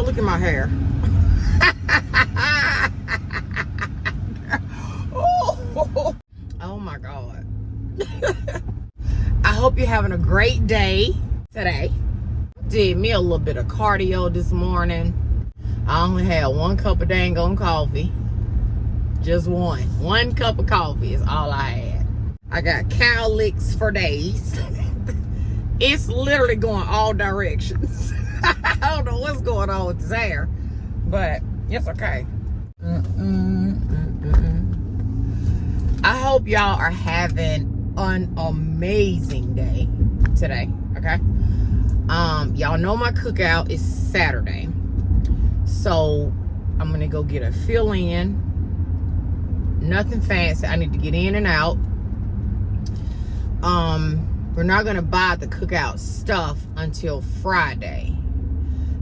look at my hair. Oh my God. I hope you're having a great day today. Did me a little bit of cardio this morning. I only had 1 cup of dang on coffee. Just one. 1 cup of coffee is all I had. I got cow licks for days. It's literally going all directions. I don't know what's going on with this hair, but it's okay. I hope y'all are having an amazing day today, okay? Y'all know my cookout is Saturday. So I'm gonna go get a fill in. Nothing fancy. I need to get in and out. We're not gonna buy the cookout stuff until Friday.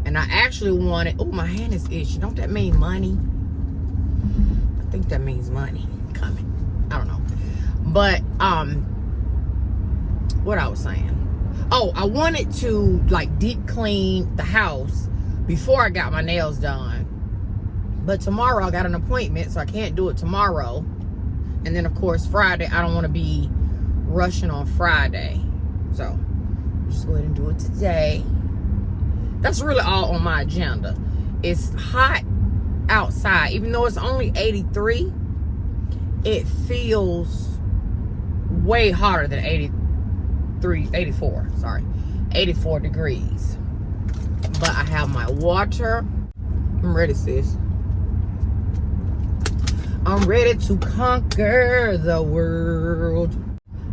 And I actually wanted, oh, my hand is itchy. Don't that mean money? I think that means money coming. I don't know. But what I was saying. Oh, I wanted to like deep clean the house before I got my nails done. But tomorrow I got an appointment, so I can't do it tomorrow. And then of course Friday, I don't want to be rushing on Friday. So just go ahead and do it today. That's really all on my agenda. It's hot outside. Even though it's only 83, it feels way hotter than 84 degrees. But I have my water. I'm ready, sis. I'm ready to conquer the world.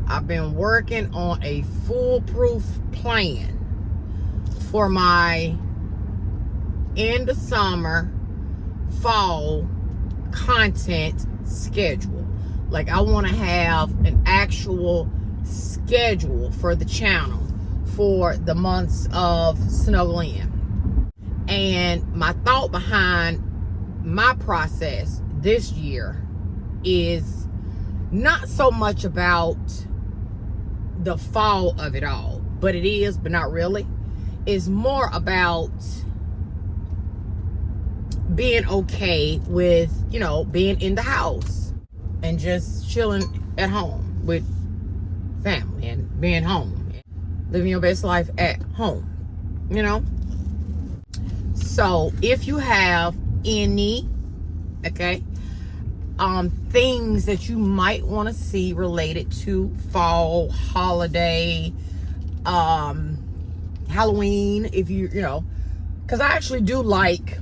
I've been working on a foolproof plan for my end of summer, fall content schedule. Like, I want to have an actual schedule for the channel for the months of snuggle in. And my thought behind my process this year is not so much about the fall of it all, but it is, but not really. It's more about being okay with, you know, being in the house and just chilling at home with family and being home, living your best life at home, you know. So if you have any things that you might want to see related to fall, holiday, Halloween, if you know, because I actually do like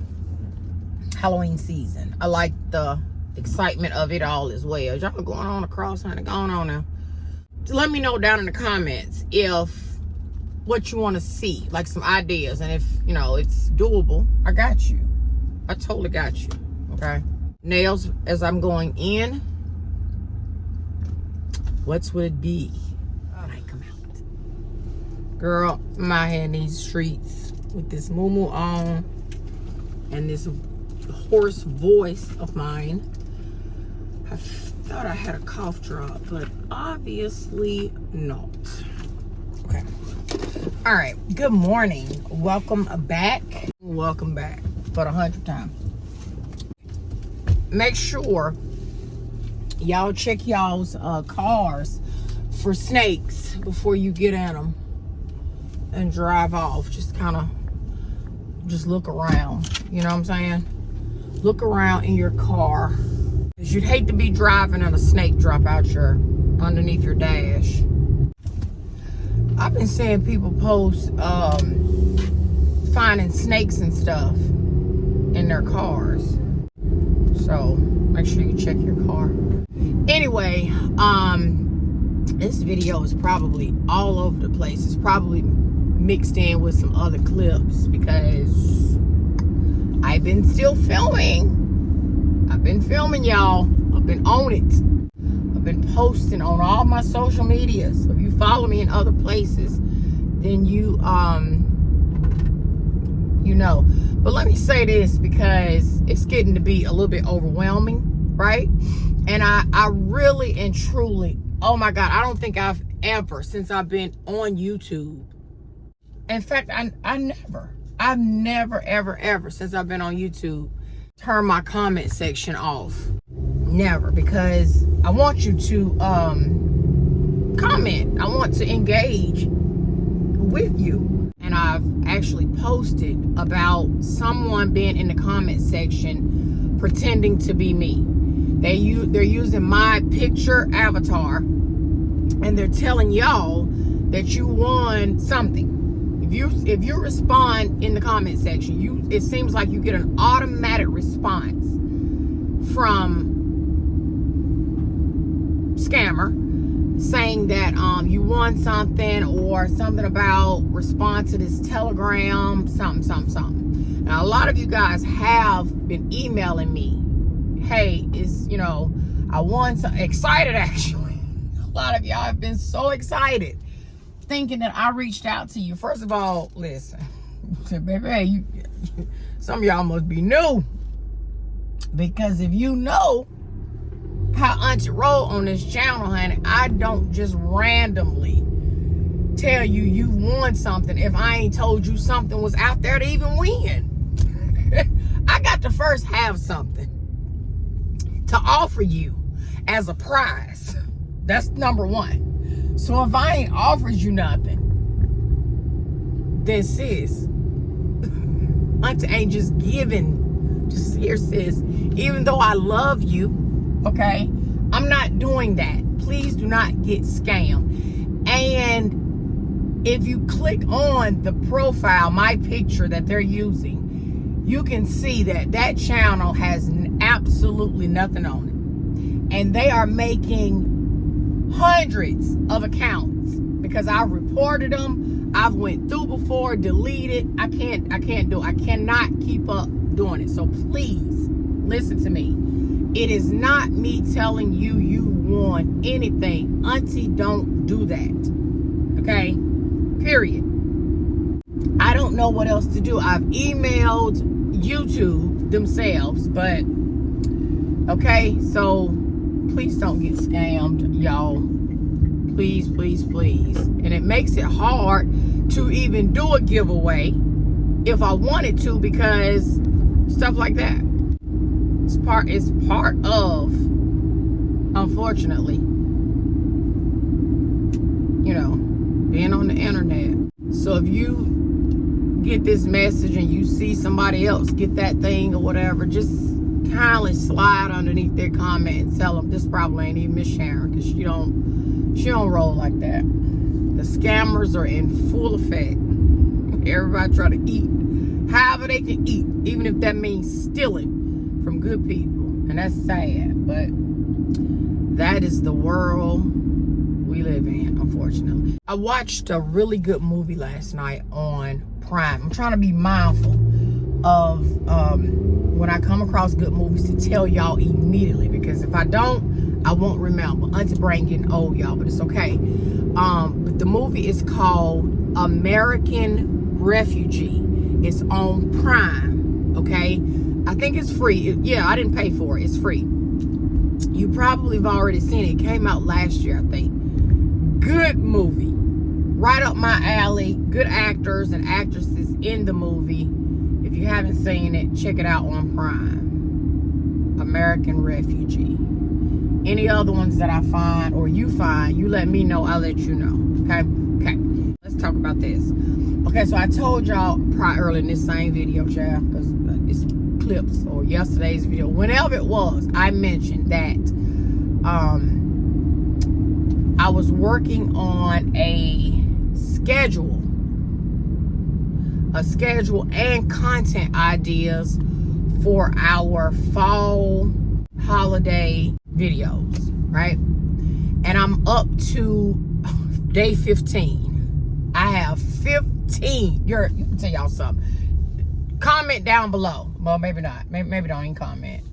Halloween season. I like the excitement of it all as well. Y'all going on across, honey, going on now. Let me know down in the comments if what you want to see, like some ideas, and if you know it's doable, I got you. I totally got you. Okay. Nails as I'm going in. What's would it be? All right, come out. Girl, my hair needs treats with this moo on and this hoarse voice of mine. I thought I had a cough drop, but obviously not. Okay. All right. Good morning. Welcome back. Welcome back for the 100th time. Make sure y'all check y'all's cars for snakes before you get in them and drive off. Just kind of just look around. You know what I'm saying? Look around in your car. You'd hate to be driving and a snake drop out underneath your dash. I've been seeing people post finding snakes and stuff in their cars. So make sure you check your car. Anyway, this video is probably all over the place. It's probably mixed in with some other clips because I've been still filming. I've been filming, y'all. I've been on it. I've been posting on all my social media. So if you follow me in other places, then you know. But let me say this because it's getting to be a little bit overwhelming, right? And I really and truly, oh my God, I don't think I've ever, since I've been on YouTube. In fact, I never I've never, ever, ever, since I've been on YouTube, turned my comment section off. Never, because I want you to comment. I want to engage with you. And I've actually posted about someone being in the comment section pretending to be me. They're using my picture avatar, and they're telling y'all that you won something. If you respond in the comment section, it seems like you get an automatic response from scammer saying that you won something, or something about respond to this telegram, something. Now, a lot of you guys have been emailing me, hey, I won something. Excited, actually. A lot of y'all have been so excited, thinking that I reached out to you. First of all, listen, baby, hey, some of y'all must be new, because if you know how Auntie roll on this channel, honey, I don't just randomly tell you won something if I ain't told you something was out there to even win. I got to first have something to offer you as a prize. That's number one. So if I ain't offered you nothing, then sis, Auntie ain't just giving. Just here, sis, even though I love you, okay, I'm not doing that. Please do not get scammed. And if you click on the profile, my picture that they're using, you can see that channel has absolutely nothing on it. And they are making hundreds of accounts, because I reported them. I've went through before, deleted. I cannot keep up doing it. So please listen to me. It is not me telling you won anything. Auntie don't do that. Okay? Period. I don't know what else to do. I've emailed YouTube themselves, but okay, so please don't get scammed, y'all. Please, please, please. And it makes it hard to even do a giveaway if I wanted to, because stuff like that. It's part of, unfortunately, being on the internet. So if you get this message and you see somebody else get that thing or whatever, just kindly slide underneath their comment and tell them this probably ain't even Miss Sharon, because she don't roll like that. The scammers are in full effect. Everybody try to eat however they can eat, even if that means stealing from good people. And that's sad, but that is the world we live in, unfortunately. I watched a really good movie last night on Prime. I'm trying to be mindful of when I come across good movies to tell y'all immediately, because if I don't, I won't remember. Auntie brain getting old, y'all, but it's okay. But the movie is called American Refugee. It's on Prime, okay? I think it's free. Yeah, I didn't pay for it. It's free. You probably have already seen it. It came out last year, I think. Good movie. Right up my alley. Good actors and actresses in the movie. If you haven't seen it, check it out on Prime. American Refugee. Any other ones that I find or you find, you let me know. I'll let you know. Okay? Let's talk about this. Okay, so I told y'all probably earlier in this same video, child, because it's clips, or yesterday's video, whenever it was, I mentioned that I was working on a schedule and content ideas for our fall holiday videos, right? And I'm up to day 15. I have 15. You can tell y'all something. Comment down below. Well, maybe not. Maybe don't even comment.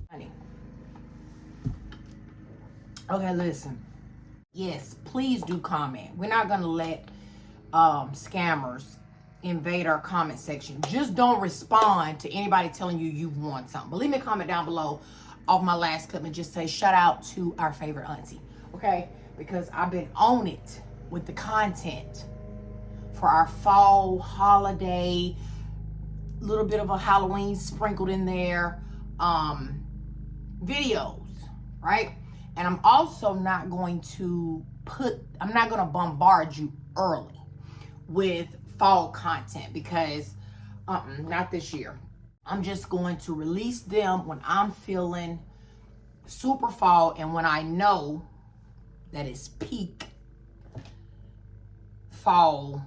Okay, listen. Yes, please do comment. We're not gonna let scammers invade our comment section. Just don't respond to anybody telling you won something. But leave me a comment down below off my last clip and just say shout out to our favorite auntie. Okay? Because I've been on it with the content for our fall holiday little bit of a Halloween sprinkled in there videos, right? And I'm also not going to bombard you early with fall content because not this year. I'm just going to release them when I'm feeling super fall and when I know that it's peak fall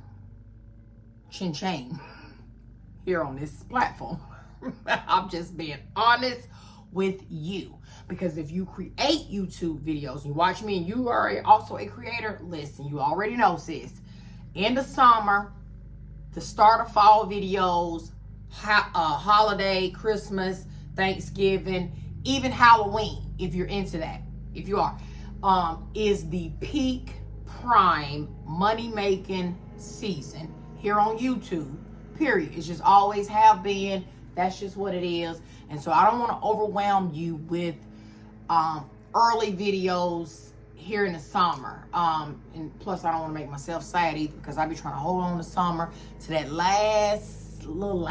chin-chain here on this platform. I'm just being honest with you, because if you create YouTube videos, you watch me and you are also a creator, listen, you already know, sis, in the summer, the start of fall videos, holiday, Christmas, Thanksgiving, even Halloween, if you're into that, if you are, is the peak prime money-making season here on YouTube, period. It's just always have been. That's just what it is. And so I don't want to overwhelm you with early videos here in the summer. And plus, I don't want to make myself sad either, because I be trying to hold on to summer to that last little,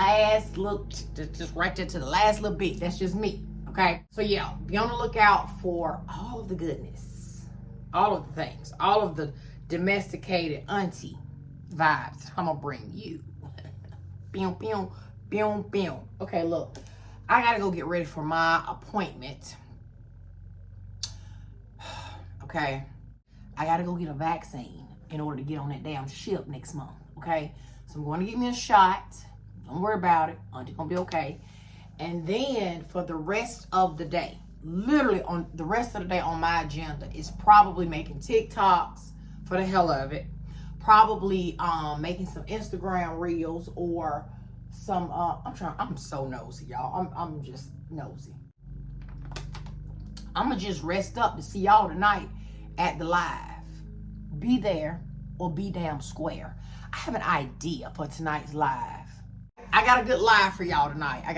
just right there to the last little bit. That's just me. Okay. So yeah, be on the lookout for all of the goodness, all of the things, all of the domesticated auntie vibes I'm gonna bring you. Pew, pew, pew, pew. Okay, look, I gotta go get ready for my appointment. Okay, I gotta go get a vaccine in order to get on that damn ship next month. Okay, so I'm going to get me a shot. Don't worry about it. Auntie's gonna be okay. And then for the rest of the day, literally on the rest of the day on my agenda is probably making TikToks for the hell of it. Probably making some Instagram reels or some I'm so nosy, y'all. I'm just nosy. I'm gonna just rest up to see y'all tonight at the live. Be there or be damn square. I have an idea for tonight's live. I got a good live for y'all tonight. I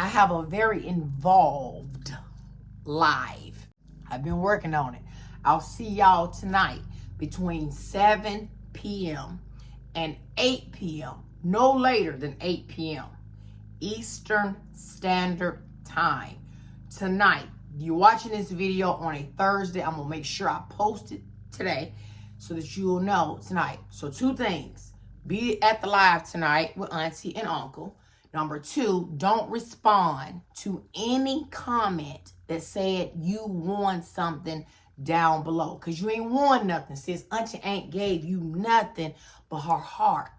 have a very involved live. I've been working on it. I'll see y'all tonight between 7 p.m. and 8 p.m. No later than 8 p.m. Eastern Standard Time. Tonight, you're watching this video on a Thursday. I'm going to make sure I post it today so that you'll know tonight. So 2 things. Be at the live tonight with Auntie and Uncle. Number 2, don't respond to any comment that said you won something down below, because you ain't won nothing, sis. Auntie ain't gave you nothing but her heart.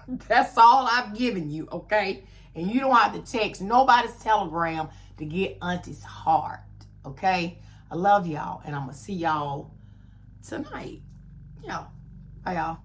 That's all I've given you, okay? And you don't have to text nobody's telegram to get Auntie's heart, okay? I love y'all, and I'm gonna see y'all tonight. Yeah, bye y'all.